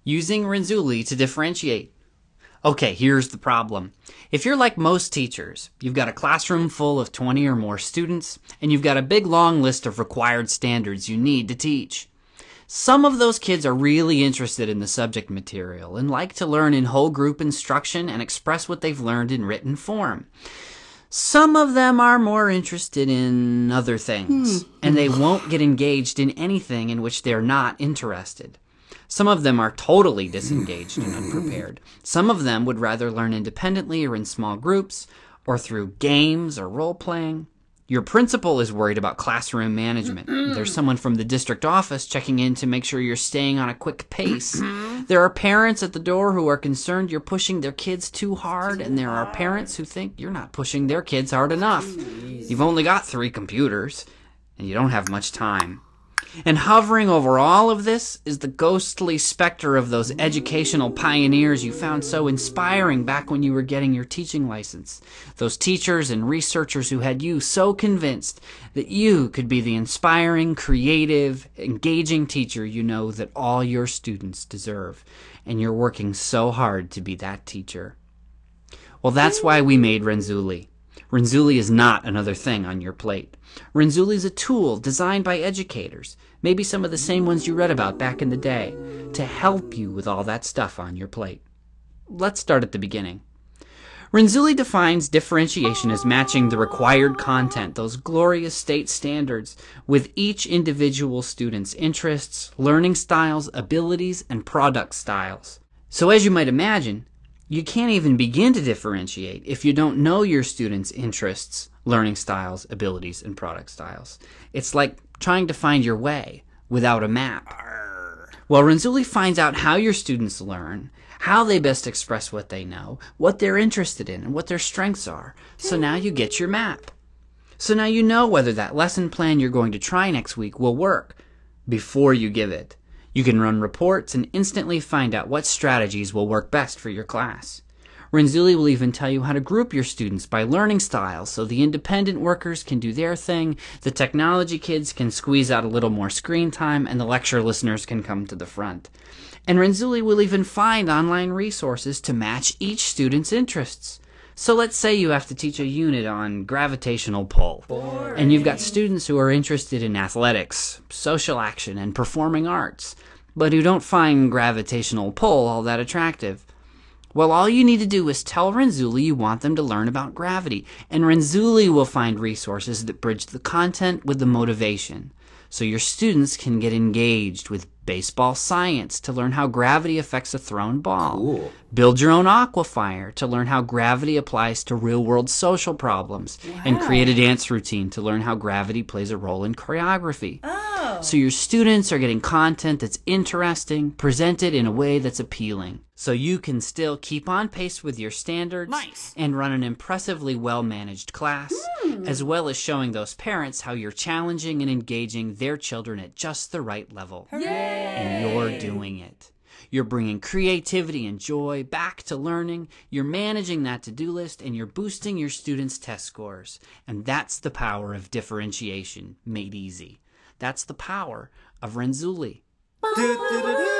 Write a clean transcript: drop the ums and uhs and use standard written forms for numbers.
using Renzulli to differentiate. Okay, here's the problem. If you're like most teachers, you've got a classroom full of 20 or more students, and you've got a big long list of required standards you need to teach. Some of those kids are really interested in the subject material and like to learn in whole group instruction and express what they've learned in written form. Some of them are more interested in other things, and they won't get engaged in anything in which they're not interested. Some of them are totally disengaged and unprepared. Some of them would rather learn independently or in small groups, or through games or role-playing. Your principal is worried about classroom management. There's someone from the district office checking in to make sure you're staying on a quick pace. There are parents at the door who are concerned you're pushing their kids too hard, and there are parents who think you're not pushing their kids hard enough. You've only got 3 computers, and you don't have much time. And hovering over all of this is the ghostly specter of those educational pioneers you found so inspiring back when you were getting your teaching license. Those teachers and researchers who had you so convinced that you could be the inspiring, creative, engaging teacher you know that all your students deserve. And you're working so hard to be that teacher. Well, that's why we made Renzulli. Renzulli is not another thing on your plate. Renzulli is a tool designed by educators, maybe some of the same ones you read about back in the day, to help you with all that stuff on your plate. Let's start at the beginning. Renzulli defines differentiation as matching the required content, those glorious state standards, with each individual student's interests, learning styles, abilities, and product styles. So as you might imagine, you can't even begin to differentiate if you don't know your students' interests, learning styles, abilities, and product styles. It's like trying to find your way without a map. Well, Renzulli finds out how your students learn, how they best express what they know, what they're interested in, and what their strengths are. So now you get your map. So now you know whether that lesson plan you're going to try next week will work before you give it. You can run reports and instantly find out what strategies will work best for your class. Renzulli will even tell you how to group your students by learning styles so the independent workers can do their thing, the technology kids can squeeze out a little more screen time, and the lecture listeners can come to the front. And Renzulli will even find online resources to match each student's interests. So let's say you have to teach a unit on gravitational pull, and you've got students who are interested in athletics, social action, and performing arts, but who don't find gravitational pull all that attractive. Well, all you need to do is tell Renzulli you want them to learn about gravity, and Renzulli will find resources that bridge the content with the motivation, so your students can get engaged with baseball science to learn how gravity affects a thrown ball. Cool. Build your own aquafire to learn how gravity applies to real-world social problems. Wow. And create a dance routine to learn how gravity plays a role in choreography. Oh. So your students are getting content that's interesting, presented in a way that's appealing. So you can still keep on pace with your standards Nice. and run an impressively well-managed class, as well as showing those parents how you're challenging and engaging their children at just the right level. Yay. And you're doing it. You're bringing creativity and joy back to learning, you're managing that to-do list, and you're boosting your students' test scores. And that's the power of differentiation made easy. That's the power of Renzulli. Do, do, do, do.